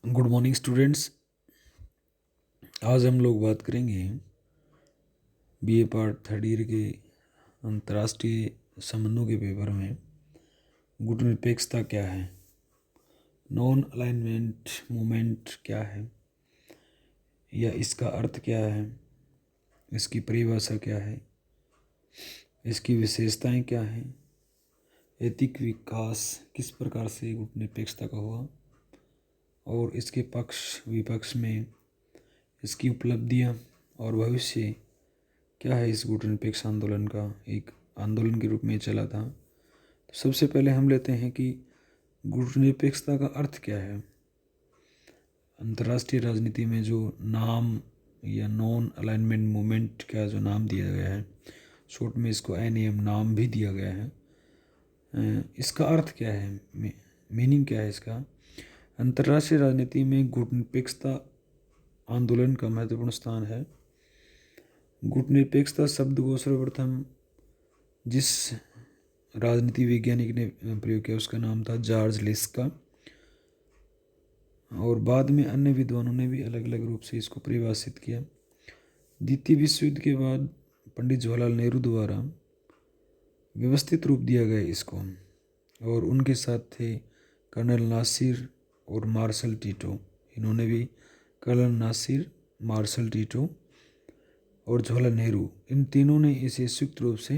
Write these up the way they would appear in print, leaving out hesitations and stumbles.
Good morning students. आज हम लोग बात करेंगे बीए पार्ट थर्ड ईयर के अंतर्राष्ट्रीय संबंधों के पेपर में गुट निरपेक्षता क्या है, नॉन अलाइनमेंट मूवमेंट क्या है, या इसका अर्थ क्या है, इसकी परिभाषा क्या है, इसकी विशेषताएं क्या हैं, एतिक विकास किस प्रकार से गुट निरपेक्षता का हुआ और इसके पक्ष विपक्ष में इसकी उपलब्धियां और भविष्य क्या है। इस गुट निरपेक्ष आंदोलन का एक आंदोलन के रूप में चला था। तो सबसे पहले हम लेते हैं कि गुट निरपेक्षता का अर्थ क्या है। अंतर्राष्ट्रीय राजनीति में जो नाम या नॉन अलाइनमेंट मूवमेंट का जो नाम दिया गया है, शॉर्ट में इसको NAM नाम भी दिया गया है, इसका अर्थ क्या है, मीनिंग क्या है इसका। अंतर्राष्ट्रीय राजनीति में गुट निरपेक्षता आंदोलन का महत्वपूर्ण स्थान है। गुट निरपेक्षता शब्द को सर्वप्रथम जिस राजनीति वैज्ञानिक ने प्रयोग किया उसका नाम था जॉर्ज लिस्का, और बाद में अन्य विद्वानों ने भी अलग अलग रूप से इसको परिभाषित किया। द्वितीय विश्व युद्ध के बाद पंडित जवाहरलाल नेहरू द्वारा व्यवस्थित रूप दिया गया इसको, और उनके साथ थे कर्नल नासिर और मार्शल टीटो। इन्होंने भी कर्नल नासिर, मार्शल टीटो और जवाहरलाल नेहरू, इन तीनों ने इसे संयुक्त रूप से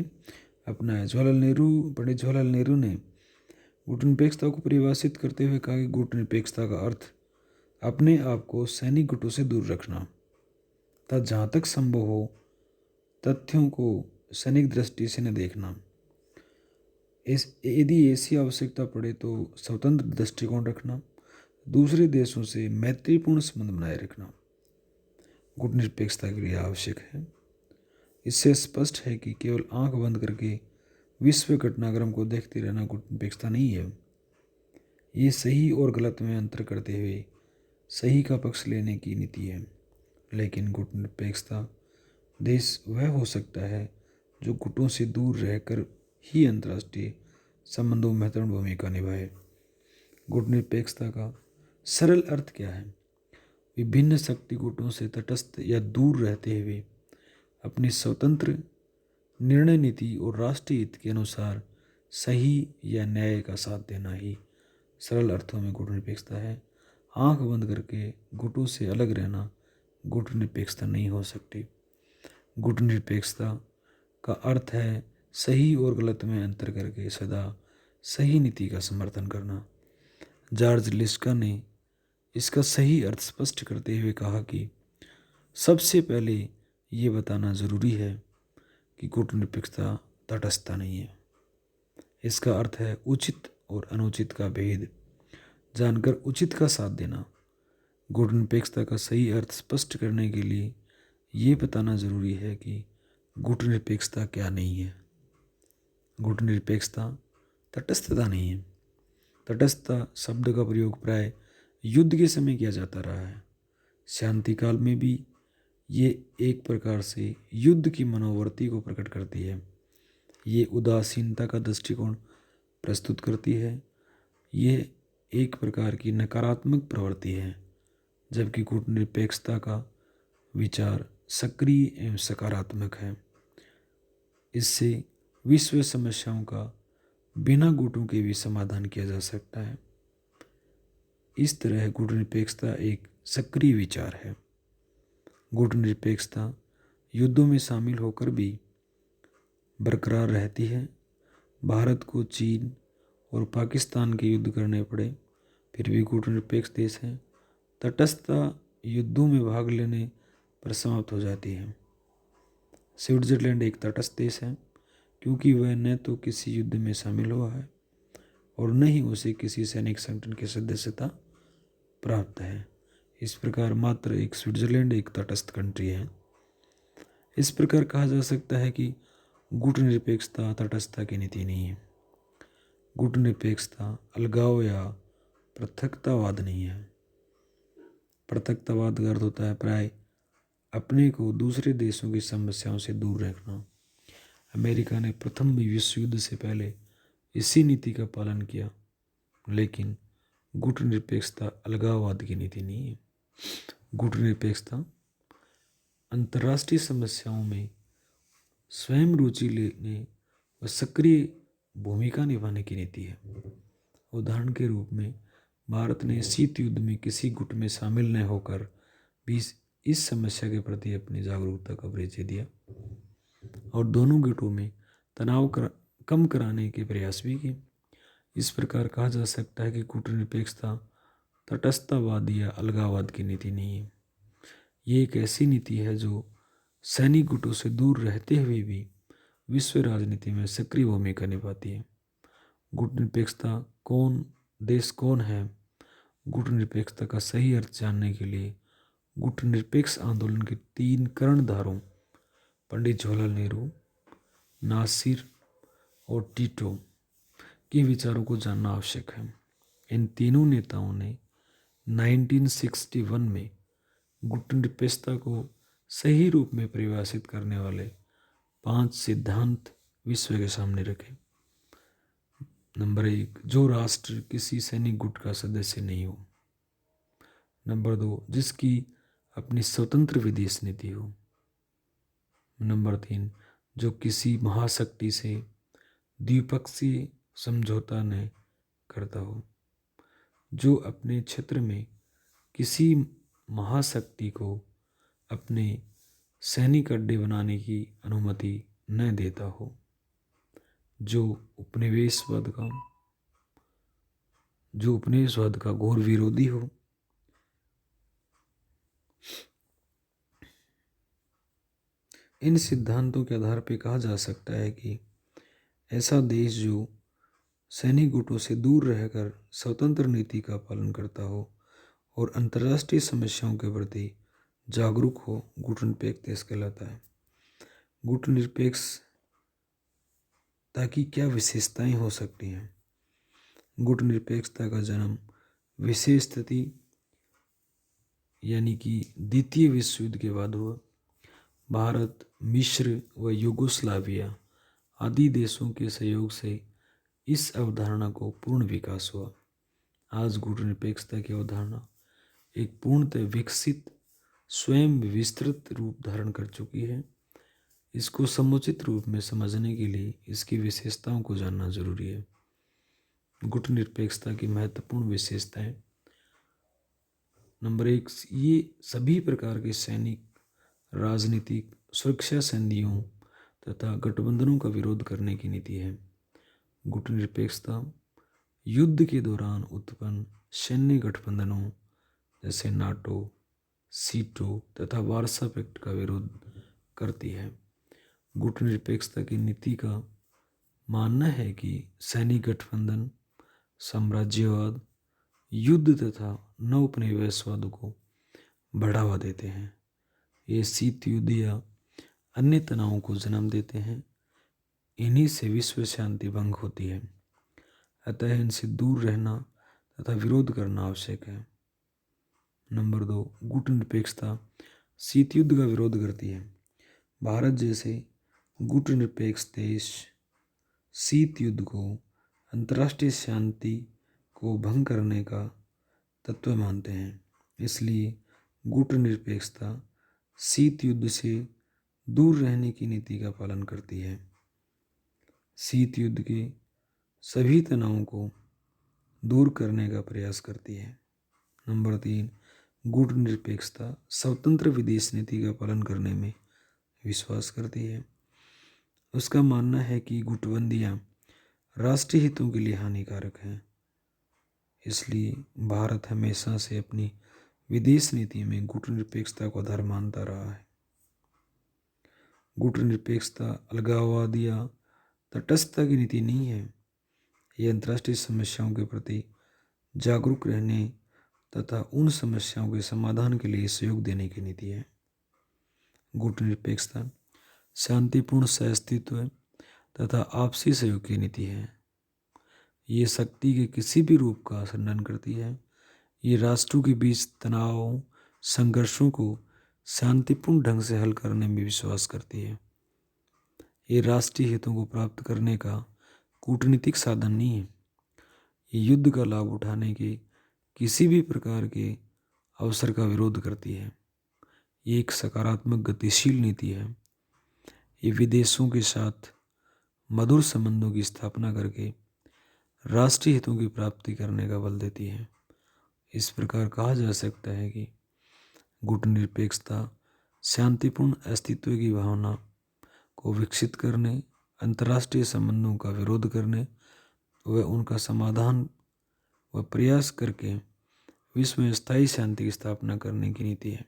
अपनाया। पंडित जवाहरलाल नेहरू ने गुट निरपेक्षता को परिभाषित करते हुए कहा कि गुट निरपेक्षता का अर्थ अपने आप को सैनिक गुटों से दूर रखना तथा जहाँ तक संभव हो तथ्यों को सैनिक दृष्टि से न देखना। यदि ऐसी आवश्यकता पड़े तो स्वतंत्र दृष्टिकोण रखना, दूसरे देशों से मैत्रीपूर्ण संबंध बनाए रखना गुट निरपेक्षता के लिए आवश्यक है। इससे स्पष्ट है कि केवल आंख बंद करके विश्व घटनाक्रम को देखते रहना गुट निरपेक्षता नहीं है। ये सही और गलत में अंतर करते हुए सही का पक्ष लेने की नीति है। लेकिन गुट निरपेक्षता देश वह हो सकता है जो गुटों से दूर रहकर ही अंतर्राष्ट्रीय संबंधों में महत्वपूर्ण भूमिका निभाए। गुट निरपेक्षता का सरल अर्थ क्या है? विभिन्न शक्ति गुटों से तटस्थ या दूर रहते हुए अपनी स्वतंत्र निर्णय नीति और राष्ट्रीय हित के अनुसार सही या न्याय का साथ देना ही सरल अर्थों में गुट निरपेक्षता है। आंख बंद करके गुटों से अलग रहना गुट निरपेक्षता नहीं हो सकती। गुट निरपेक्षता का अर्थ है सही और गलत में अंतर करके सदा सही नीति का समर्थन करना। जॉर्ज लिस्का ने इसका सही अर्थ स्पष्ट करते हुए कहा कि सबसे पहले ये बताना जरूरी है कि गुट निरपेक्षता तटस्थता नहीं है। इसका अर्थ है उचित और अनुचित का भेद जानकर उचित का साथ देना। गुट निरपेक्षता का सही अर्थ स्पष्ट करने के लिए ये बताना जरूरी है कि गुट निरपेक्षता क्या नहीं है। गुट निरपेक्षता तटस्थता नहीं है। तटस्थता शब्द का प्रयोग प्राय युद्ध के समय किया जाता रहा है। शांति काल में भी ये एक प्रकार से युद्ध की मनोवृत्ति को प्रकट करती है। ये उदासीनता का दृष्टिकोण प्रस्तुत करती है। ये एक प्रकार की नकारात्मक प्रवृत्ति है, जबकि गुट निरपेक्षता का विचार सक्रिय एवं सकारात्मक है। इससे विश्व समस्याओं का बिना गुटों के भी समाधान किया जा सकता है। इस तरह गुट निरपेक्षता एक सक्रिय विचार है। गुट निरपेक्षता युद्धों में शामिल होकर भी बरकरार रहती है। भारत को चीन और पाकिस्तान के युद्ध करने पड़े, फिर भी गुट निरपेक्ष देश है। तटस्थता युद्धों में भाग लेने पर समाप्त हो जाती है। स्विट्जरलैंड एक तटस्थ देश है क्योंकि वह न तो किसी युद्ध में शामिल हुआ है और न ही उसे किसी सैनिक संगठन की सदस्यता प्राप्त है। इस प्रकार मात्र एक स्विट्जरलैंड एक तटस्थ कंट्री है। इस प्रकार कहा जा सकता है कि गुट निरपेक्षता तटस्थता की नीति नहीं है। गुट निरपेक्षता अलगाव या पृथकतावाद नहीं है। पृथकतावाद का अर्थ होता है प्राय अपने को दूसरे देशों की समस्याओं से दूर रखना। अमेरिका ने प्रथम विश्व युद्ध से पहले इसी नीति का पालन किया, लेकिन गुटनिरपेक्षता अलगाववाद की नीति नहीं है। गुटनिरपेक्षता अंतर्राष्ट्रीय समस्याओं में स्वयं रुचि लेने व सक्रिय भूमिका निभाने की नीति है। उदाहरण के रूप में भारत ने शीत युद्ध में किसी गुट में शामिल न होकर भी इस समस्या के प्रति अपनी जागरूकता का परिचय दिया और दोनों गुटों में तनाव कम कराने के प्रयास भी किए। इस प्रकार कहा जा सकता है कि कूटनिरपेक्षता तटस्थतावाद या अलगाववाद की नीति नहीं है। ये एक ऐसी नीति है जो सैनिक गुटों से दूर रहते हुए भी विश्व राजनीति में सक्रिय भूमिका निभाती है। गुटनिरपेक्षता देश कौन है? गुटनिरपेक्षता का सही अर्थ जानने के लिए गुटनिरपेक्ष आंदोलन के 3 कर्णधारों पंडित जवाहरलाल नेहरू, नासिर और टीटो के विचारों को जानना आवश्यक है। इन तीनों नेताओं ने 1961 में गुटनिरपेक्षता को सही रूप में परिभाषित करने वाले 5 सिद्धांत विश्व के सामने रखे। नंबर 1, जो राष्ट्र किसी सैनिक गुट का सदस्य नहीं हो। नंबर 2, जिसकी अपनी स्वतंत्र विदेश नीति हो। नंबर 3, जो किसी महाशक्ति से द्विपक्षीय समझौता न करता हो। जो अपने क्षेत्र में किसी महाशक्ति को अपने सैनिक अड्डे बनाने की अनुमति न देता हो। जो उपनिवेशवाद का घोर विरोधी हो। इन सिद्धांतों के आधार पर कहा जा सकता है कि ऐसा देश जो सैनिक गुटों से दूर रहकर स्वतंत्र नीति का पालन करता हो और अंतर्राष्ट्रीय समस्याओं के प्रति जागरूक हो, गुटनिरपेक्ष देश कहलाता है। गुटनिरपेक्षता की क्या विशेषताएं हो सकती हैं? गुटनिरपेक्षता का जन्म विशेष स्थिति यानी कि द्वितीय विश्व युद्ध के बाद हुआ। भारत, मिस्र व यूगोस्लाविया आदि देशों के सहयोग से इस अवधारणा को पूर्ण विकास हुआ। आज गुटनिरपेक्षता की अवधारणा एक पूर्णतः विकसित, स्वयं विस्तृत रूप धारण कर चुकी है। इसको समुचित रूप में समझने के लिए इसकी विशेषताओं को जानना जरूरी है। गुटनिरपेक्षता की महत्वपूर्ण विशेषताएं। नंबर 1, ये सभी प्रकार के सैनिक, राजनीतिक, सुरक्षा संधियों तथा गठबंधनों का विरोध करने की नीति है। गुटनिरपेक्षता युद्ध के दौरान उत्पन्न सैन्य गठबंधनों जैसे नाटो, सीटो तथा वार्सा पैक्ट का विरोध करती है। गुटनिरपेक्षता की नीति का मानना है कि सैनिक गठबंधन साम्राज्यवाद, युद्ध तथा नवोपनिवेशवाद को बढ़ावा देते हैं। ये शीत युद्ध या अन्य तनावों को जन्म देते हैं। इन्हीं से विश्व शांति भंग होती है। अतः इनसे दूर रहना तथा विरोध करना आवश्यक है। नंबर 2, गुटनिरपेक्षता शीत युद्ध का विरोध करती है। भारत जैसे गुटनिरपेक्ष देश शीत युद्ध को अंतर्राष्ट्रीय शांति को भंग करने का तत्व मानते हैं। इसलिए गुटनिरपेक्षता शीत युद्ध से दूर रहने की नीति का पालन करती है। शीत युद्ध के सभी तनावों को दूर करने का प्रयास करती है। नंबर 3, गुटनिरपेक्षता स्वतंत्र विदेश नीति का पालन करने में विश्वास करती है। उसका मानना है कि गुटबंदियां राष्ट्रीय हितों के लिए हानिकारक हैं। इसलिए भारत हमेशा से अपनी विदेश नीति में गुटनिरपेक्षता को आधार मानता रहा है। गुटनिरपेक्षता अलगाववाद या तटस्थता की नीति नहीं है। यह अंतर्राष्ट्रीय समस्याओं के प्रति जागरूक रहने तथा उन समस्याओं के समाधान के लिए सहयोग देने की नीति है। गुटनिरपेक्षता शांतिपूर्ण सहअस्तित्व तथा आपसी सहयोग की नीति है। ये शक्ति के किसी भी रूप का खंडन करती है। ये राष्ट्रों के बीच तनावों, संघर्षों को शांतिपूर्ण ढंग से हल करने में विश्वास करती है। ये राष्ट्रीय हितों को प्राप्त करने का कूटनीतिक साधन नहीं है। ये युद्ध का लाभ उठाने के किसी भी प्रकार के अवसर का विरोध करती है। ये एक सकारात्मक गतिशील नीति है। ये विदेशों के साथ मधुर संबंधों की स्थापना करके राष्ट्रीय हितों की प्राप्ति करने का बल देती है। इस प्रकार कहा जा सकता है कि गुटनिरपेक्षता शांतिपूर्ण अस्तित्व की भावना को विकसित करने, अंतर्राष्ट्रीय संबंधों का विरोध करने व उनका समाधान व प्रयास करके विश्व में स्थायी शांति की स्थापना करने की नीति है।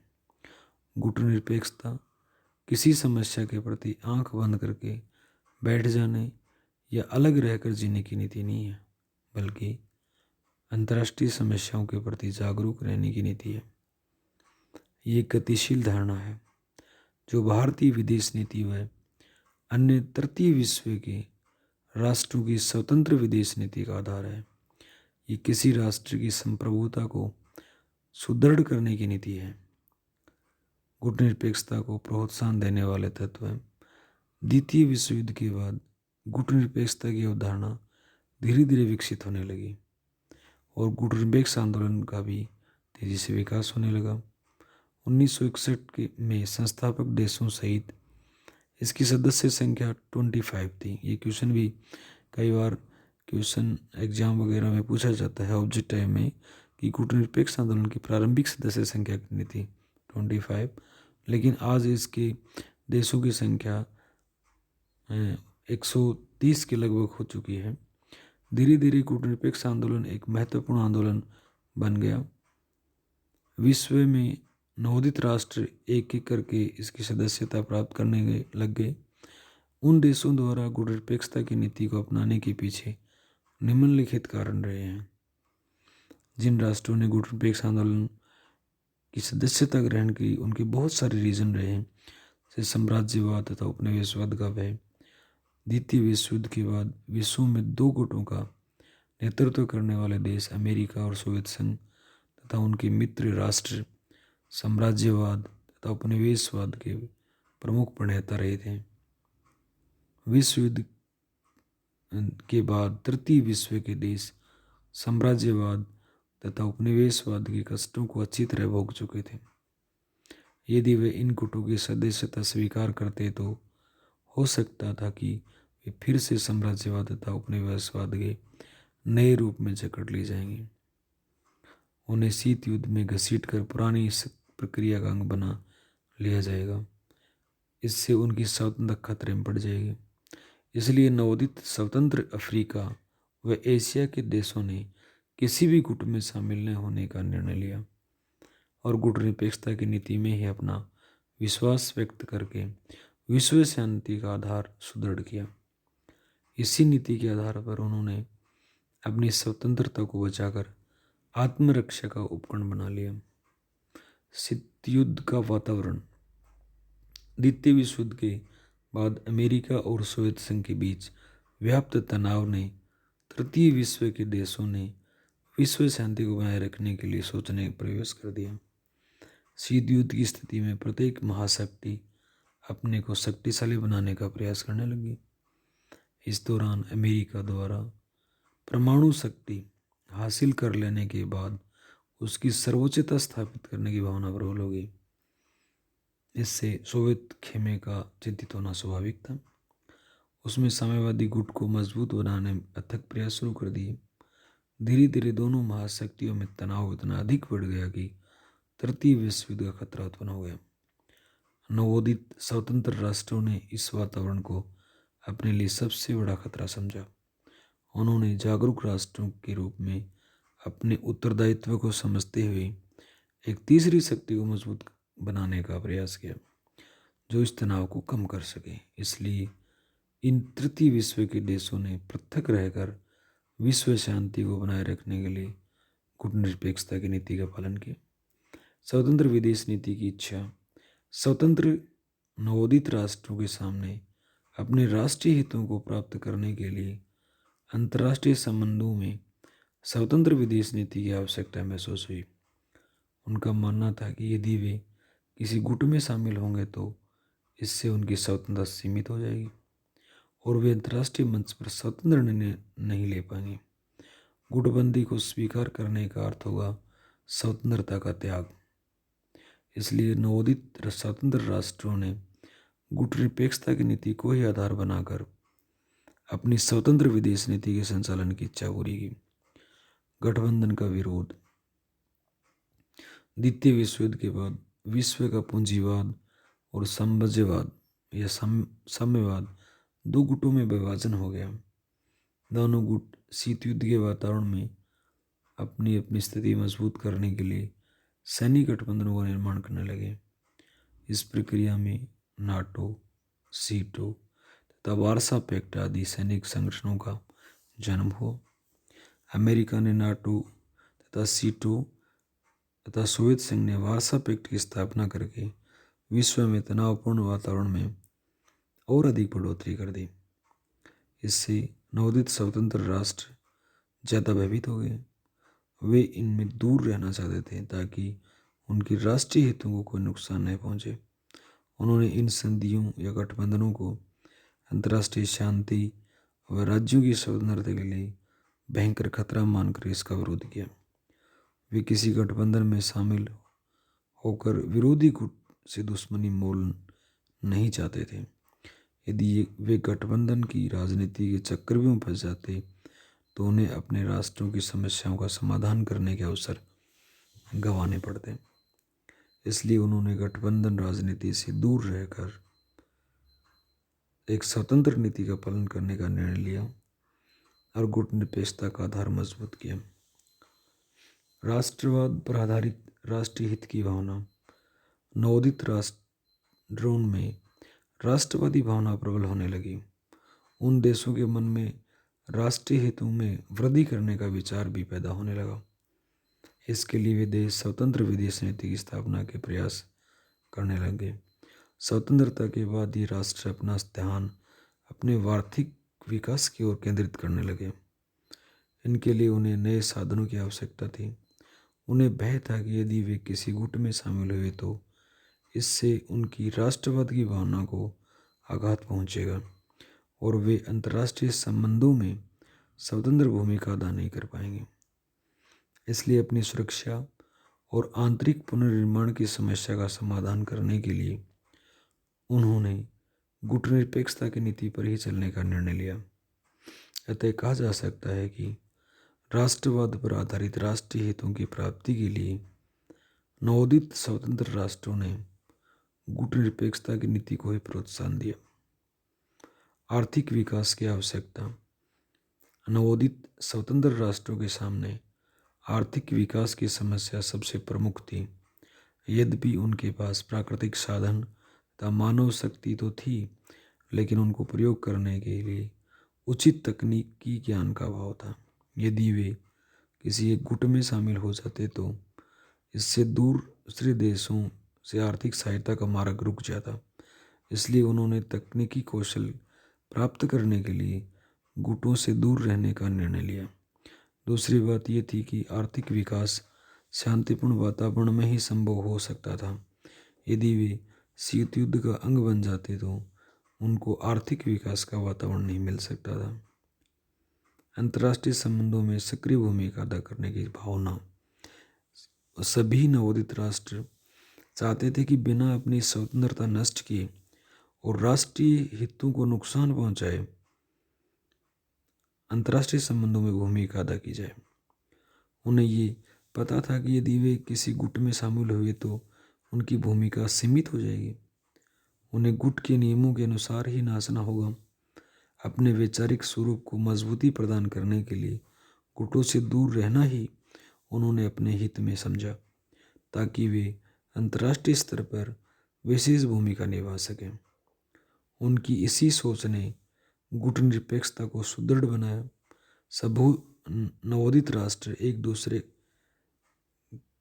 गुटनिरपेक्षता किसी समस्या के प्रति आंख बंद करके बैठ जाने या अलग रहकर जीने की नीति नहीं है, बल्कि अंतर्राष्ट्रीय समस्याओं के प्रति जागरूक रहने की नीति है। ये एक गतिशील धारणा है जो भारतीय विदेश नीति व अन्य तृतीय विश्व के राष्ट्रों की स्वतंत्र विदेश नीति का आधार है। ये किसी राष्ट्र की संप्रभुता को सुदृढ़ करने की नीति है। गुटनिरपेक्षता को प्रोत्साहन देने वाले तत्व हैं। द्वितीय विश्व युद्ध के बाद गुटनिरपेक्षता की अवधारणा धीरे धीरे विकसित होने लगी और गुटनिरपेक्ष आंदोलन का भी तेजी से विकास होने लगा। 1961 में संस्थापक देशों सहित इसकी सदस्य संख्या 25 थी। ये क्वेश्चन भी कई बार क्वेश्चन एग्जाम वगैरह में पूछा जाता है ऑब्जेक्टिव में कि गुटनिरपेक्ष आंदोलन की प्रारंभिक सदस्य संख्या कितनी थी, 25, लेकिन आज इसके देशों की संख्या 130 के लगभग हो चुकी है। धीरे धीरे गुटनिरपेक्ष आंदोलन एक महत्वपूर्ण आंदोलन बन गया। विश्व में नवोदित राष्ट्र एक एक करके इसकी सदस्यता प्राप्त करने लग गए। उन देशों द्वारा गुटनिरपेक्षता की नीति को अपनाने के पीछे निम्नलिखित कारण रहे हैं। जिन राष्ट्रों ने गुटनिरपेक्ष आंदोलन की सदस्यता ग्रहण की, उनके बहुत सारे रीजन रहे हैं, जैसे साम्राज्यवाद तथा उपनिवेशवाद का भय। द्वितीय विश्व युद्ध के बाद विश्व में दो गुटों का नेतृत्व करने वाले देश अमेरिका और सोवियत संघ तथा उनके मित्र राष्ट्र साम्राज्यवाद तथा उपनिवेशवाद के प्रमुख प्रणेता रहे थे। विश्व युद्ध के बाद तृतीय विश्व के देश साम्राज्यवाद तथा उपनिवेशवाद के कष्टों को अच्छी तरह भोग चुके थे। यदि वे इन गुटों की सदस्यता स्वीकार करते तो हो सकता था कि वे फिर से साम्राज्यवाद तथा उपनिवेशवाद के नए रूप में जकड़ ली जाएंगी। उन्हें शीत युद्ध में घसीटकर पुरानी इस प्रक्रिया का अंग बना लिया जाएगा। इससे उनकी स्वतंत्रता खतरे में पड़ जाएगी। इसलिए नवोदित स्वतंत्र अफ्रीका व एशिया के देशों ने किसी भी गुट में शामिल न होने का निर्णय लिया और गुटनिरपेक्षता की नीति में ही अपना विश्वास व्यक्त करके विश्व शांति का आधार सुदृढ़ किया। इसी नीति के आधार पर उन्होंने अपनी स्वतंत्रता को बचाकर आत्मरक्षा का उपकरण बना लिया। शीत युद्ध का वातावरण। द्वितीय विश्व युद्ध के बाद अमेरिका और सोवियत संघ के बीच व्याप्त तनाव ने तृतीय विश्व के देशों ने विश्व शांति को बनाए रखने के लिए सोचने प्रवेश कर दिया। शीत युद्ध की स्थिति में प्रत्येक महाशक्ति अपने को शक्तिशाली बनाने का प्रयास करने लगी। इस दौरान अमेरिका द्वारा परमाणु शक्ति हासिल कर लेने के बाद उसकी सर्वोच्चता स्थापित करने की भावना प्रबल हो गई। इससे सोवियत खेमे का चिंतित होना स्वाभाविक था। उसमें साम्यवादी गुट को मजबूत बनाने में अथक प्रयास शुरू कर दिए। धीरे धीरे दोनों महाशक्तियों में तनाव इतना अधिक बढ़ गया कि तृतीय विश्व युद्ध का खतरा उत्पन्न हो गया। नवोदित स्वतंत्र राष्ट्रों ने इस वातावरण को अपने लिए सबसे बड़ा खतरा समझा। उन्होंने जागरूक राष्ट्रों के रूप में अपने उत्तरदायित्व को समझते हुए एक तीसरी शक्ति को मजबूत बनाने का प्रयास किया जो इस तनाव को कम कर सके। इसलिए इन तृतीय विश्व के देशों ने पृथक रहकर विश्व शांति को बनाए रखने के लिए गुटनिरपेक्षता की नीति का पालन किया। स्वतंत्र विदेश नीति की इच्छा। स्वतंत्र नवोदित राष्ट्रों के सामने अपने राष्ट्रीय हितों को प्राप्त करने के लिए अंतर्राष्ट्रीय संबंधों में स्वतंत्र विदेश नीति की आवश्यकता महसूस हुई। उनका मानना था कि यदि वे किसी गुट में शामिल होंगे तो इससे उनकी स्वतंत्रता सीमित हो जाएगी और वे अंतर्राष्ट्रीय मंच पर स्वतंत्र निर्णय नहीं ले पाएंगे। गुटबंदी को स्वीकार करने का अर्थ होगा स्वतंत्रता का त्याग। इसलिए नवोदित स्वतंत्र राष्ट्रों ने गुटनिरपेक्षता की नीति को ही आधार बनाकर अपनी स्वतंत्र विदेश नीति के संचालन की इच्छा पूरी की। गठबंधन का विरोध। द्वितीय विश्व युद्ध के बाद विश्व का पूंजीवाद और साम्राज्यवाद या साम्यवाद दो गुटों में विभाजन हो गया। दोनों गुट शीत युद्ध के वातावरण में अपनी अपनी स्थिति मजबूत करने के लिए सैनिक गठबंधनों का निर्माण करने लगे। इस प्रक्रिया में नाटो, सीटो तथा वारसा पैक्ट आदि सैनिक संगठनों का जन्म हुआ। अमेरिका ने नाटो तथा सीटो तथा सोवियत संघ ने वारसा पैक्ट की स्थापना करके विश्व में तनावपूर्ण वातावरण में और अधिक बढ़ोतरी कर दी। इससे नवोदित स्वतंत्र राष्ट्र ज़्यादा भयभीत हो गए। वे इनमें दूर रहना चाहते थे ताकि उनके राष्ट्रीय हितों को कोई नुकसान नहीं पहुंचे। उन्होंने इन संधियों या गठबंधनों को अंतर्राष्ट्रीय शांति व राज्यों की स्वतंत्रता के लिए भयंकर खतरा मानकर इसका विरोध किया। वे किसी गठबंधन में शामिल होकर विरोधी गुट से दुश्मनी मोल नहीं चाहते थे। यदि वे गठबंधन की राजनीति के चक्रव्यूह में फंस जाते तो उन्हें अपने राष्ट्रों की समस्याओं का समाधान करने के अवसर गंवाने पड़ते। इसलिए उन्होंने गठबंधन राजनीति से दूर रहकर एक स्वतंत्र नीति का पालन करने का निर्णय लिया और गुटनिरपेक्षता का आधार मजबूत किया। राष्ट्रवाद पर आधारित राष्ट्रीय हित की भावना। नवोदित राष्ट्रों में राष्ट्रवादी भावना प्रबल होने लगी। उन देशों के मन में राष्ट्रीय हितों में वृद्धि करने का विचार भी पैदा होने लगा। इसके लिए वे देश स्वतंत्र विदेश नीति की स्थापना के प्रयास करने लगे। स्वतंत्रता के बाद ये राष्ट्र अपना ध्यान अपने आर्थिक विकास की ओर केंद्रित करने लगे। इनके लिए उन्हें नए साधनों की आवश्यकता थी। उन्हें भय था कि यदि वे किसी गुट में शामिल हुए तो इससे उनकी राष्ट्रवाद की भावना को आघात पहुंचेगा और वे अंतर्राष्ट्रीय संबंधों में स्वतंत्र भूमिका अदा नहीं कर पाएंगे। इसलिए अपनी सुरक्षा और आंतरिक पुनर्निर्माण की समस्या का समाधान करने के लिए उन्होंने गुटनिरपेक्षता की नीति पर ही चलने का निर्णय लिया। अतः कहा जा सकता है कि राष्ट्रवाद पर आधारित राष्ट्रीय हितों की प्राप्ति के लिए नवोदित स्वतंत्र राष्ट्रों ने गुटनिरपेक्षता की नीति को ही प्रोत्साहन दिया। आर्थिक विकास की आवश्यकता। नवोदित स्वतंत्र राष्ट्रों के सामने आर्थिक विकास की समस्या सबसे प्रमुख थी। यद्यपि उनके पास प्राकृतिक साधन तथा मानव शक्ति तो थी, लेकिन उनको प्रयोग करने के लिए उचित तकनीकी ज्ञान का अभाव था। यदि वे किसी एक गुट में शामिल हो जाते तो इससे दूसरे देशों से आर्थिक सहायता का मार्ग रुक जाता। इसलिए उन्होंने तकनीकी कौशल प्राप्त करने के लिए गुटों से दूर रहने का निर्णय लिया। दूसरी बात यह थी कि आर्थिक विकास शांतिपूर्ण वातावरण में ही संभव हो सकता था। यदि वे शीत युद्ध का अंग बन जाते तो उनको आर्थिक विकास का वातावरण नहीं मिल सकता था। अंतर्राष्ट्रीय संबंधों में सक्रिय भूमिका अदा करने की भावना। सभी नवोदित राष्ट्र चाहते थे कि बिना अपनी स्वतंत्रता नष्ट किए और राष्ट्रीय हितों को नुकसान पहुंचाए अंतर्राष्ट्रीय संबंधों में भूमिका अदा की जाए। उन्हें ये पता था कि यदि वे किसी गुट में शामिल हुए तो उनकी भूमिका सीमित हो जाएगी। उन्हें गुट के नियमों के अनुसार ही नाचना होगा। अपने वैचारिक स्वरूप को मजबूती प्रदान करने के लिए गुटों से दूर रहना ही उन्होंने अपने हित में समझा, ताकि वे अंतर्राष्ट्रीय स्तर पर विशेष भूमिका निभा सकें। उनकी इसी सोच ने गुटनिरपेक्षता को सुदृढ़ बनाया। सभी नवोदित राष्ट्र एक दूसरे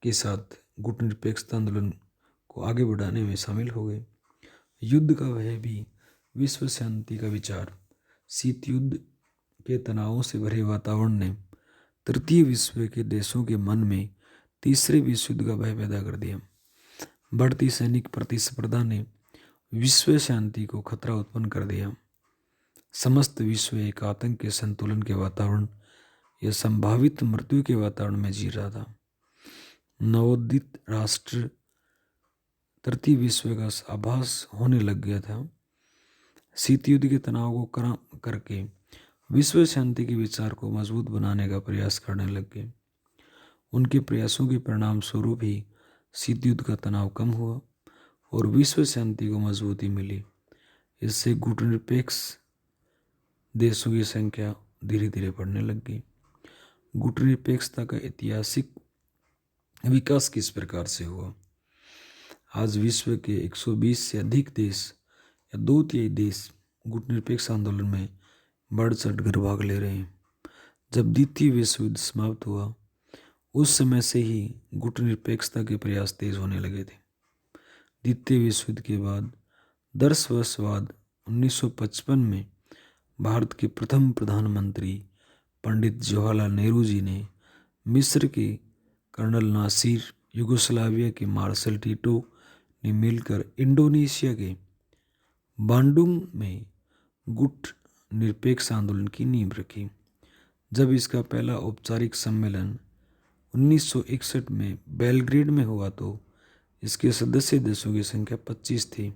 के साथ गुटनिरपेक्षता आंदोलन को आगे बढ़ाने में शामिल हो गए। युद्ध का भय भी विश्व शांति का विचार। शीत युद्ध के तनावों से भरे वातावरण ने तृतीय विश्व के देशों के मन में तीसरे विश्व युद्ध का भय पैदा कर दिया। बढ़ती सैनिक प्रतिस्पर्धा ने विश्व शांति को खतरा उत्पन्न कर दिया। समस्त विश्व एक आतंक के संतुलन के वातावरण यह संभावित मृत्यु के वातावरण में जी रहा था। नवोदित राष्ट्र तृतीय विश्व का आभास होने लग गया था। शीत युद्ध के तनाव को कम करके विश्व शांति के विचार को मजबूत बनाने का प्रयास करने लग गए। उनके प्रयासों के परिणाम स्वरूप ही शीत युद्ध का तनाव कम हुआ और विश्व शांति को मजबूती मिली। इससे गुटनिरपेक्ष देशों की संख्या धीरे धीरे बढ़ने लग गई। गुटनिरपेक्षता का ऐतिहासिक विकास किस प्रकार से हुआ? आज विश्व के 120 से अधिक देश या 2/3 देश गुटनिरपेक्ष आंदोलन में बढ़ चढ़कर भाग ले रहे हैं। जब द्वितीय विश्व युद्ध समाप्त हुआ उस समय से ही गुटनिरपेक्षता के प्रयास तेज होने लगे थे। द्वितीय विश्व युद्ध के बाद 10 वर्ष बाद 1955 में भारत के प्रथम प्रधानमंत्री पंडित जवाहरलाल नेहरू जी ने मिस्र के कर्नल नासिर, यूगोस्लाविया के मार्शल टीटो ने मिलकर इंडोनेशिया के बांडुंग में गुट निरपेक्ष आंदोलन की नींव रखी। जब इसका पहला औपचारिक सम्मेलन 1961 में बेलग्रेड में हुआ तो इसके सदस्य देशों की संख्या 25 थी,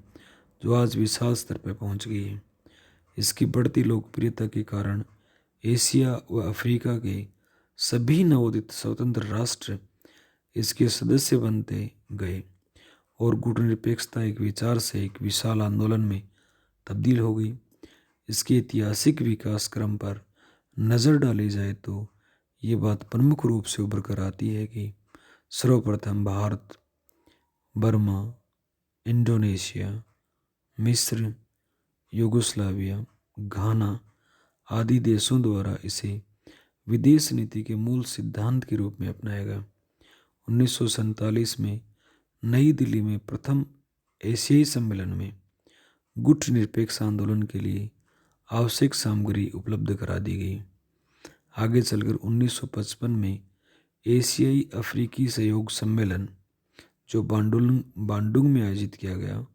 जो आज विशाल स्तर पर पहुंच गई है। इसकी बढ़ती लोकप्रियता के कारण एशिया व अफ्रीका के सभी नवोदित स्वतंत्र राष्ट्र इसके सदस्य बनते गए और गुटनिरपेक्षता एक विचार से एक विशाल आंदोलन में तब्दील हो गई। इसके ऐतिहासिक विकास क्रम पर नज़र डाली जाए तो ये बात प्रमुख रूप से उभर कर आती है कि सर्वप्रथम भारत, बर्मा, इंडोनेशिया, मिस्र, यूगोस्लाविया, घाना आदि देशों द्वारा इसे विदेश नीति के मूल सिद्धांत के रूप में अपनाया गया। 1947 में नई दिल्ली में प्रथम एशियाई सम्मेलन में गुट निरपेक्ष आंदोलन के लिए आवश्यक सामग्री उपलब्ध करा दी गई। आगे चलकर 1955 में एशियाई अफ्रीकी सहयोग सम्मेलन जो बांडुंग में आयोजित किया गया,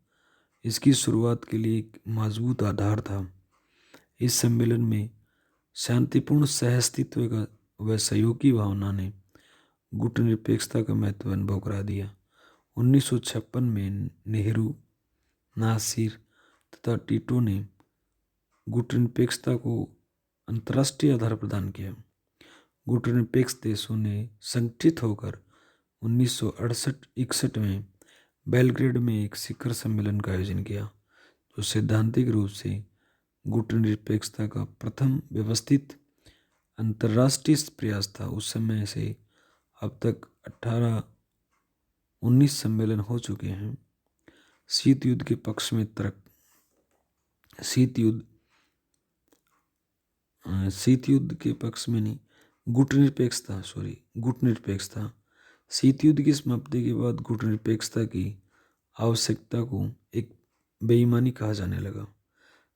इसकी शुरुआत के लिए एक मजबूत आधार था। इस सम्मेलन में शांतिपूर्ण सहअस्तित्व का व सहयोग की भावना ने गुटनिरपेक्षता का महत्व अनुभव करा दिया। 1956 में नेहरू, नासिर तथा टीटो ने गुटनिरपेक्षता को अंतर्राष्ट्रीय आधार प्रदान किया। गुटनिरपेक्ष देशों ने संगठित होकर 1968-61 में बेलग्रेड में एक शिखर सम्मेलन का आयोजन किया, जो सैद्धांतिक रूप से गुटनिरपेक्षता का प्रथम व्यवस्थित अंतर्राष्ट्रीय प्रयास था। उस समय से अब तक 19 सम्मेलन हो चुके हैं। शीत युद्ध के पक्ष में गुटनिरपेक्षता शीत युद्ध की समाप्ति के बाद गुटनिरपेक्षता की आवश्यकता को एक बेईमानी कहा जाने लगा।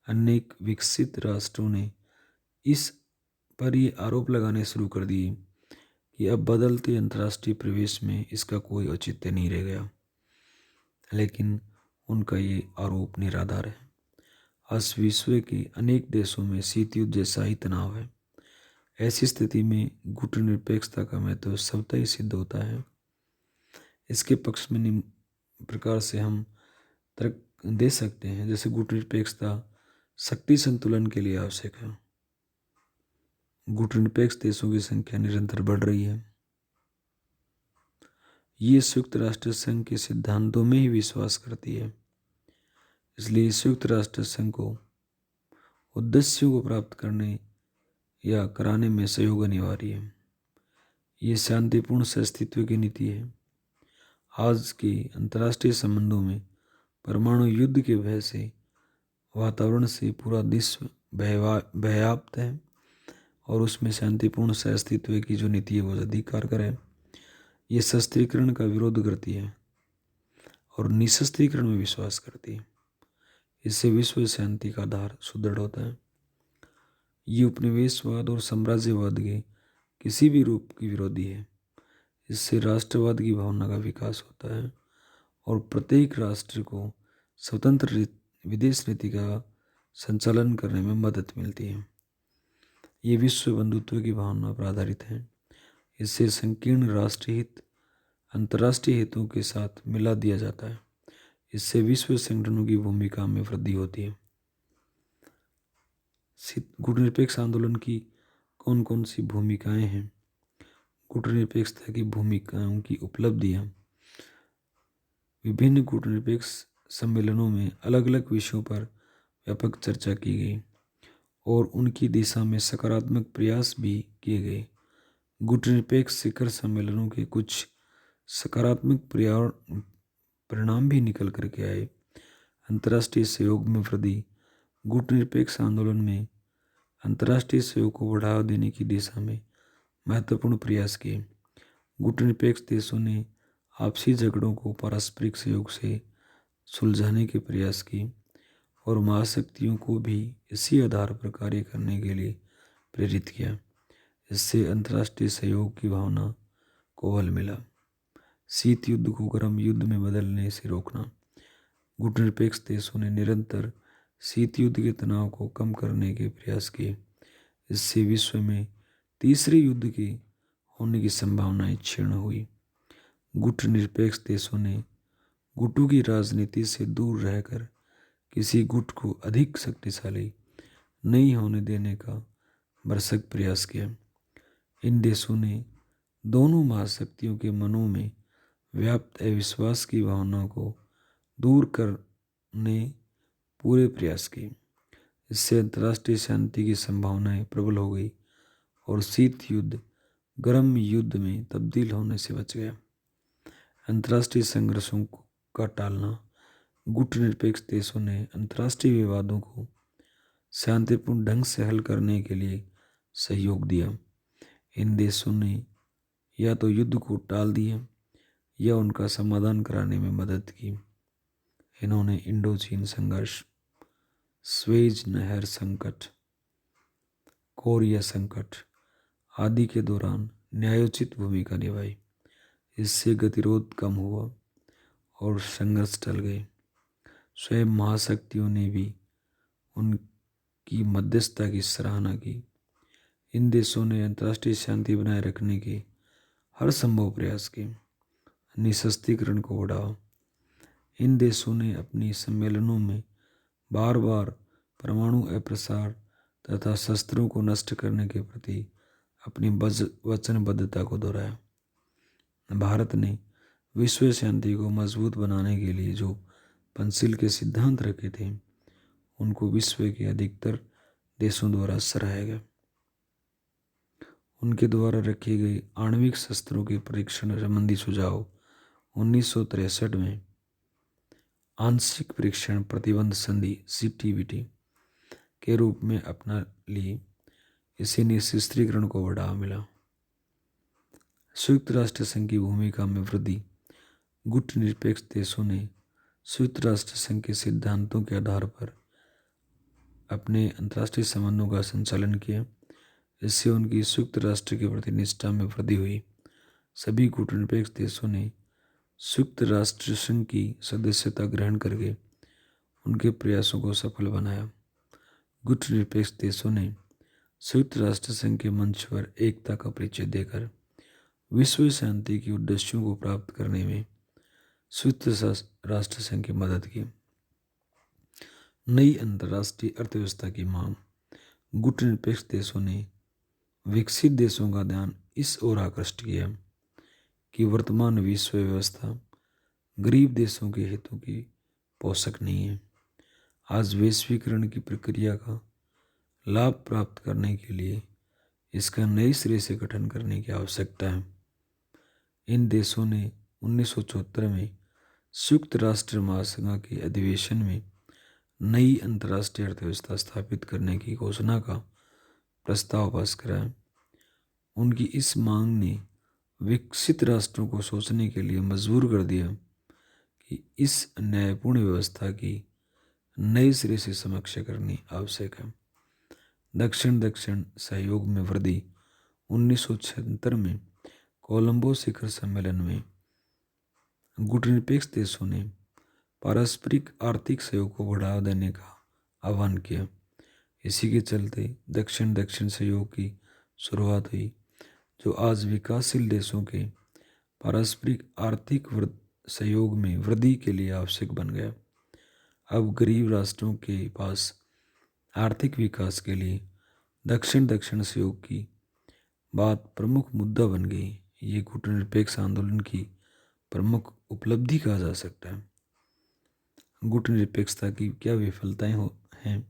अनेक विकसित राष्ट्रों ने इस पर ये आरोप लगाने शुरू कर दिए कि अब बदलते अंतर्राष्ट्रीय परिवेश में इसका कोई औचित्य नहीं रह गया, लेकिन उनका ये आरोप निराधार है। आज विश्व के अनेक देशों में शीत युद्ध जैसा ही तनाव है। ऐसी स्थिति में गुटनिरपेक्षता का महत्व स्वतः ही सिद्ध होता है। इसके पक्ष में निम्न प्रकार से हम तर्क दे सकते हैं, जैसे गुटनिरपेक्षता शक्ति संतुलन के लिए आवश्यक है। गुटनिरपेक्ष देशों की संख्या निरंतर बढ़ रही है। ये संयुक्त राष्ट्र संघ के सिद्धांतों में ही विश्वास करती है, इसलिए संयुक्त राष्ट्र संघ को उद्देश्यों को प्राप्त करने या कराने में सहयोग अनिवार्य है। ये शांतिपूर्ण सहअस्तित्व की नीति है। आज के अंतर्राष्ट्रीय संबंधों में परमाणु युद्ध के भय से वातावरण से पूरा विश्व भयाप्त है और उसमें शांतिपूर्ण सहअस्तित्व की जो नीति है वो अधिक कारगर है। ये शस्त्रीकरण का विरोध करती है और निशस्त्रीकरण में विश्वास करती है। इससे विश्व शांति का आधार सुदृढ़ होता है। ये उपनिवेशवाद और साम्राज्यवाद के किसी भी रूप की विरोधी है। इससे राष्ट्रवाद की भावना का विकास होता है और प्रत्येक राष्ट्र को स्वतंत्र विदेश नीति का संचालन करने में मदद मिलती है। ये विश्व बंधुत्व की भावना पर आधारित है। इससे संकीर्ण राष्ट्रीय हित अंतर्राष्ट्रीय हितों के साथ मिला दिया जाता है। इससे विश्व संगठनों की भूमिका में वृद्धि होती है। गुटनिरपेक्ष आंदोलन की कौन कौन सी भूमिकाएं हैं? गुटनिरपेक्षता की भूमिकाओं की उपलब्धियां। विभिन्न गुटनिरपेक्ष सम्मेलनों में अलग अलग विषयों पर व्यापक चर्चा की गई और उनकी दिशा में सकारात्मक प्रयास भी किए गए। गुटनिरपेक्ष शिखर सम्मेलनों के कुछ सकारात्मक परिणाम भी निकल करके आए। अंतर्राष्ट्रीय सहयोग में वृद्धि। गुटनिरपेक्ष आंदोलन में अंतर्राष्ट्रीय सहयोग को बढ़ावा देने की दिशा में महत्वपूर्ण प्रयास किए। गुटनिरपेक्ष देशों ने आपसी झगड़ों को पारस्परिक सहयोग से सुलझाने के प्रयास किए और महाशक्तियों को भी इसी आधार पर कार्य करने के लिए प्रेरित किया। इससे अंतर्राष्ट्रीय सहयोग की भावना को बल मिला। शीत युद्ध को गर्म युद्ध में बदलने से रोकना। गुटनिरपेक्ष देशों ने निरंतर शीत युद्ध के तनाव को कम करने के प्रयास किए। इससे विश्व में तीसरे युद्ध के होने की संभावनाएं क्षीण हुई। गुटनिरपेक्ष देशों ने गुटों की राजनीति से दूर रहकर किसी गुट को अधिक शक्तिशाली नहीं होने देने का भरसक प्रयास किया। इन देशों ने दोनों महाशक्तियों के मनों में व्याप्त अविश्वास की भावना को दूर करने पूरे प्रयास किए। इससे अंतर्राष्ट्रीय शांति की संभावनाएं प्रबल हो गई और शीत युद्ध गर्म युद्ध में तब्दील होने से बच गया। अंतर्राष्ट्रीय संघर्षों का टालना। गुटनिरपेक्ष देशों ने अंतर्राष्ट्रीय विवादों को शांतिपूर्ण ढंग से हल करने के लिए सहयोग दिया। इन देशों ने या तो युद्ध को टाल दिया या उनका समाधान कराने में मदद की। इन्होंने इंडो चीन संघर्ष, स्वेज नहर संकट, कोरिया संकट आदि के दौरान न्यायोचित भूमिका निभाई। इससे गतिरोध कम हुआ और संघर्ष टल गए। स्वयं महाशक्तियों ने भी उनकी मध्यस्थता की सराहना की। इन देशों ने अंतर्राष्ट्रीय शांति बनाए रखने के हर संभव प्रयास किए। निशस्त्रीकरण को बढ़ावा। इन देशों ने अपनी सम्मेलनों में बार बार परमाणु अप्रसार तथा शस्त्रों को नष्ट करने के प्रति अपनी वचनबद्धता को दोहराया। भारत ने विश्व शांति को मजबूत बनाने के लिए जो पंचशील के सिद्धांत रखे थे उनको विश्व के अधिकतर देशों द्वारा सराहा गया। उनके द्वारा रखे गए आणविक शस्त्रों के परीक्षण संबंधी सुझाव 1963 में आंशिक परीक्षण प्रतिबंध संधि CTBT के रूप में अपना लिए। इसे निशस्त्रीकरण को बढ़ावा मिला। संयुक्त राष्ट्र संघ की भूमिका में वृद्धि। गुटनिरपेक्ष देशों ने संयुक्त राष्ट्र संघ के सिद्धांतों के आधार पर अपने अंतर्राष्ट्रीय संबंधों का संचालन किया। इससे उनकी संयुक्त राष्ट्र के प्रति निष्ठा में वृद्धि हुई। सभी गुटनिरपेक्ष देशों ने संयुक्त राष्ट्र संघ की सदस्यता ग्रहण करके उनके प्रयासों को सफल बनाया। गुटनिरपेक्ष देशों ने संयुक्त राष्ट्र संघ के मंच पर एकता का परिचय देकर विश्व शांति के उद्देश्यों को प्राप्त करने में संयुक्त राष्ट्र संघ की मदद की। नई अंतर्राष्ट्रीय अर्थव्यवस्था की मांग। गुटनिरपेक्ष देशों ने विकसित देशों का ध्यान इस ओर आकृष्ट किया कि वर्तमान विश्व व्यवस्था गरीब देशों के हितों की पोषक नहीं है। आज वैश्वीकरण की प्रक्रिया का लाभ प्राप्त करने के लिए इसका नए सिरे से गठन करने की आवश्यकता है। इन देशों ने 1974 में संयुक्त राष्ट्र महासंघ के अधिवेशन में नई अंतर्राष्ट्रीय अर्थव्यवस्था स्थापित करने की घोषणा का प्रस्ताव पास कराया। उनकी इस मांग ने विकसित राष्ट्रों को सोचने के लिए मजबूर कर दिया कि इस न्यायपूर्ण व्यवस्था की नए सिरे से समीक्षा करनी आवश्यक है। दक्षिण सहयोग में वृद्धि। 1976 में कोलंबो शिखर सम्मेलन में गुटनिरपेक्ष देशों ने पारस्परिक आर्थिक सहयोग को बढ़ावा देने का आह्वान किया। इसी के चलते दक्षिण दक्षिण सहयोग की शुरुआत हुई, जो आज विकासशील देशों के पारस्परिक आर्थिक सहयोग में वृद्धि के लिए आवश्यक बन गया। अब गरीब राष्ट्रों के पास आर्थिक विकास के लिए दक्षिण दक्षिण सहयोग की बात प्रमुख मुद्दा बन गई। ये गुटनिरपेक्ष आंदोलन की प्रमुख उपलब्धि कहा जा सकता है। गुटनिरपेक्षता की क्या विफलताएं हैं?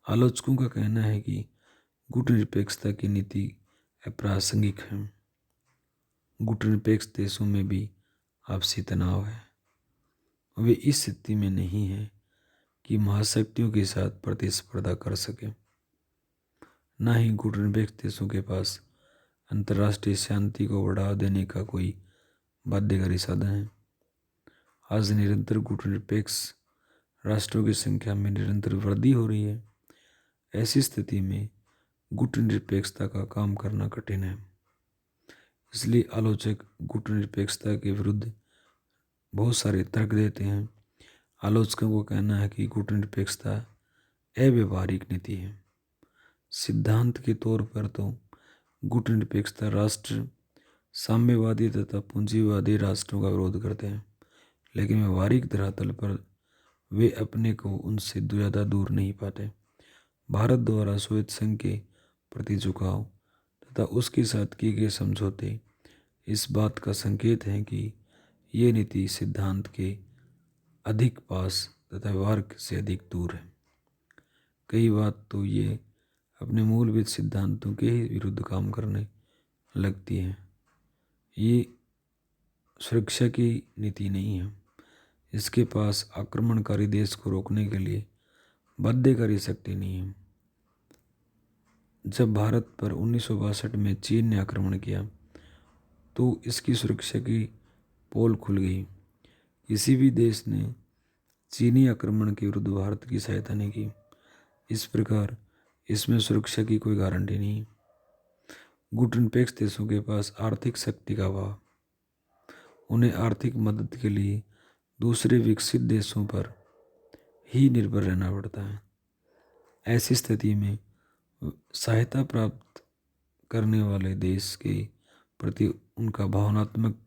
आलोचकों का कहना है कि गुटनिरपेक्षता की नीति अप्रासंगिक है। गुटनिरपेक्ष देशों में भी आपसी तनाव है। वे इस स्थिति में नहीं है कि महाशक्तियों के साथ प्रतिस्पर्धा कर सके। न ही गुटनिरपेक्ष देशों के पास अंतर्राष्ट्रीय शांति को बढ़ावा देने का कोई बाध्यकारी साधन है। आज निरंतर गुटनिरपेक्ष राष्ट्रों की संख्या में निरंतर वृद्धि हो रही है। ऐसी स्थिति में गुटनिरपेक्षता का काम करना कठिन है। इसलिए आलोचक गुटनिरपेक्षता के विरुद्ध बहुत सारे तर्क देते हैं। आलोचकों को कहना है कि गुटनिरपेक्षता अव्यवहारिक नीति है। सिद्धांत के तौर पर तो गुटनिरपेक्षता राष्ट्र साम्यवादी तथा पूंजीवादी राष्ट्रों का विरोध करते हैं, लेकिन व्यवहारिक धरातल पर वे अपने को उनसे ज़्यादा दूर नहीं पाते। भारत द्वारा सोवियत संघ के प्रति झुकाव तथा उसके साथ किए गए समझौते इस बात का संकेत हैं कि ये नीति सिद्धांत के अधिक पास तथा व्यवहार से अधिक दूर है। कई बात तो ये अपने मूलभूत सिद्धांतों के ही विरुद्ध काम करने लगती है। ये सुरक्षा की नीति नहीं है। इसके पास आक्रमणकारी देश को रोकने के लिए बाध्यकारी शक्ति नहीं है। जब भारत पर 1962 में चीन ने आक्रमण किया तो इसकी सुरक्षा की पोल खुल गई। किसी भी देश ने चीनी आक्रमण के विरुद्ध भारत की सहायता नहीं की। इस प्रकार इसमें सुरक्षा की कोई गारंटी नहीं। गुटनिरपेक्ष देशों के पास आर्थिक शक्ति का अभाव, उन्हें आर्थिक मदद के लिए दूसरे विकसित देशों पर ही निर्भर रहना पड़ता है। ऐसी स्थिति में सहायता प्राप्त करने वाले देश के प्रति उनका भावनात्मक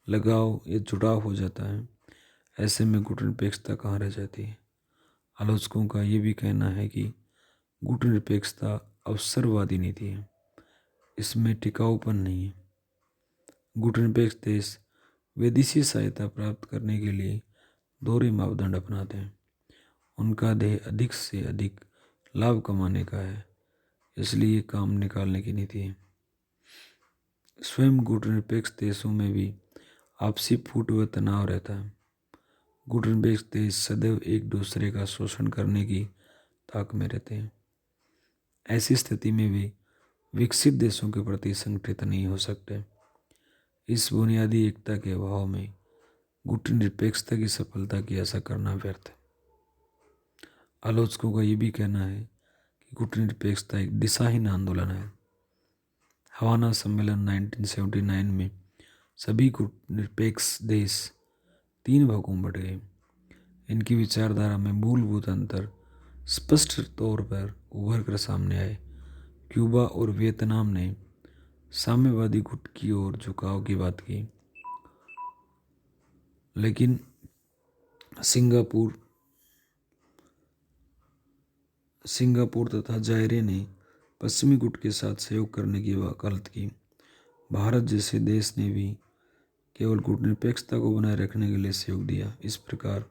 लगाव या जुड़ाव हो जाता है। ऐसे में गुटनिरपेक्षता कहाँ रह जाती है। आलोचकों का ये भी कहना है कि गुटनिरपेक्षता अवसरवादी नीति है, इसमें टिकाऊपन नहीं है। गुटनिरपेक्ष देश विदेशी सहायता प्राप्त करने के लिए दोहरे मापदंड अपनाते हैं। उनका ध्येय अधिक से अधिक लाभ कमाने का है, इसलिए काम निकालने की नीति है। स्वयं गुटनिरपेक्ष देशों में भी आपसी फूट व तनाव रहता है। गुटनिरपेक्ष देश सदैव एक दूसरे का शोषण करने की ताक में रहते हैं। ऐसी स्थिति में वे विकसित देशों के प्रति संगठित नहीं हो सकते। इस बुनियादी एकता के अभाव में गुटनिरपेक्षता की सफलता की आशा करना व्यर्थ है। आलोचकों का ये भी कहना है कि गुटनिरपेक्षता एक दिशाहीन आंदोलन है। हवाना सम्मेलन 1979 में सभी गुटनिरपेक्ष देश 3 भागों में बट गए। इनकी विचारधारा में मूलभूत अंतर स्पष्ट तौर पर उभर कर सामने आए। क्यूबा और वियतनाम ने साम्यवादी गुट की ओर झुकाव की बात की, लेकिन सिंगापुर तथा जायरे ने पश्चिमी गुट के साथ सहयोग करने की वकालत की। भारत जैसे देश ने भी केवल गुटनिरपेक्षता को बनाए रखने के लिए सहयोग दिया। इस प्रकार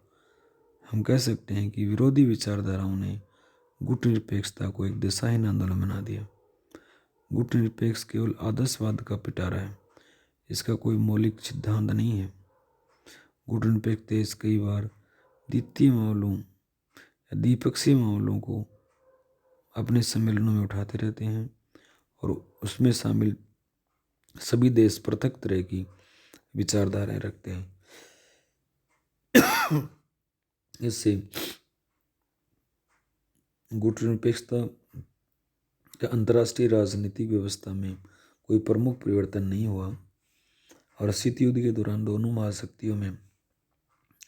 हम कह सकते हैं कि विरोधी विचारधाराओं ने गुटनिरपेक्षता को एक दिशाहीन आंदोलन बना दिया। गुटनिरपेक्ष केवल आदर्शवाद का पिटारा है, इसका कोई मौलिक सिद्धांत नहीं है। गुटनिरपेक्ष देश कई बार द्वितीय मामलों या द्विपक्षीय मामलों को अपने सम्मेलनों में उठाते रहते हैं और उसमें शामिल सभी देश पृथक तरह की विचारधाराएं रखते हैं। इससे गुटनिरपेक्षता का अंतर्राष्ट्रीय राजनीतिक व्यवस्था में कोई प्रमुख परिवर्तन नहीं हुआ और शीत युद्ध के दौरान दोनों महाशक्तियों में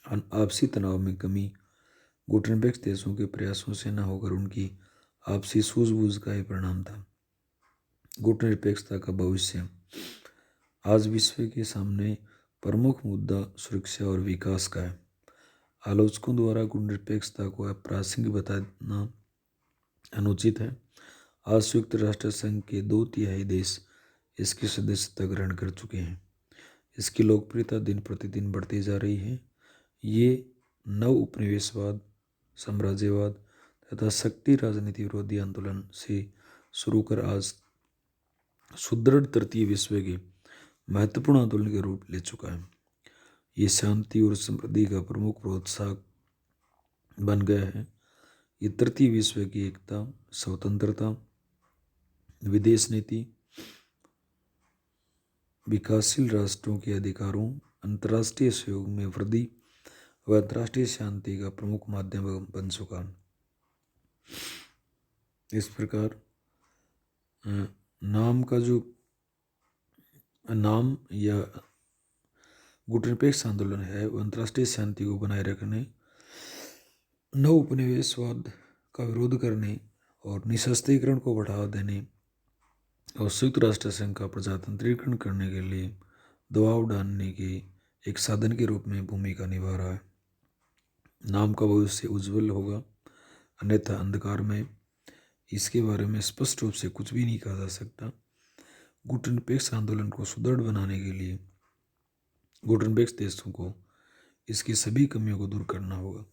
आपसी तनाव में कमी गुटनिरपेक्ष देशों के प्रयासों से न होकर उनकी आपसी सूझबूझ का ही परिणाम था। गुटनिरपेक्षता का भविष्य। आज विश्व के सामने प्रमुख मुद्दा सुरक्षा और विकास का है। आलोचकों द्वारा गुटनिरपेक्षता को अप्रासंगिक बताना अनुचित है। आज संयुक्त राष्ट्र संघ के 2/3 देश इसकी सदस्यता ग्रहण कर चुके हैं। इसकी लोकप्रियता दिन प्रतिदिन बढ़ती जा रही है। ये नव उपनिवेशवाद, साम्राज्यवाद तथा शक्ति राजनीति विरोधी आंदोलन से शुरू कर आज सुदृढ़ तृतीय विश्व के महत्वपूर्ण आंदोलन के रूप ले चुका है। ये शांति और समृद्धि का प्रमुख प्रोत्साहक बन गया है। ये तृतीय विश्व की एकता, स्वतंत्रता, विदेश नीति, विकासशील राष्ट्रों के अधिकारों, अंतर्राष्ट्रीय सहयोग में वृद्धि व अंतर्राष्ट्रीय शांति का प्रमुख माध्यम बन चुका है। इस प्रकार नाम या गुटनिरपेक्ष आंदोलन है वो अंतर्राष्ट्रीय शांति को बनाए रखने, नव उपनिवेशवाद का विरोध करने और निशस्त्रीकरण को बढ़ावा देने और संयुक्त राष्ट्र संघ का प्रजातंत्रीकरण करने के लिए दबाव डालने के एक साधन के रूप में भूमिका निभा रहा है। नाम का भविष्य उज्जवल होगा, अन्यथा अंधकार में। इसके बारे में स्पष्ट रूप से कुछ भी नहीं कहा जा सकता। गुटनिरपेक्ष आंदोलन को सुदृढ़ बनाने के लिए गुटनिरपेक्ष देशों को इसकी सभी कमियों को दूर करना होगा।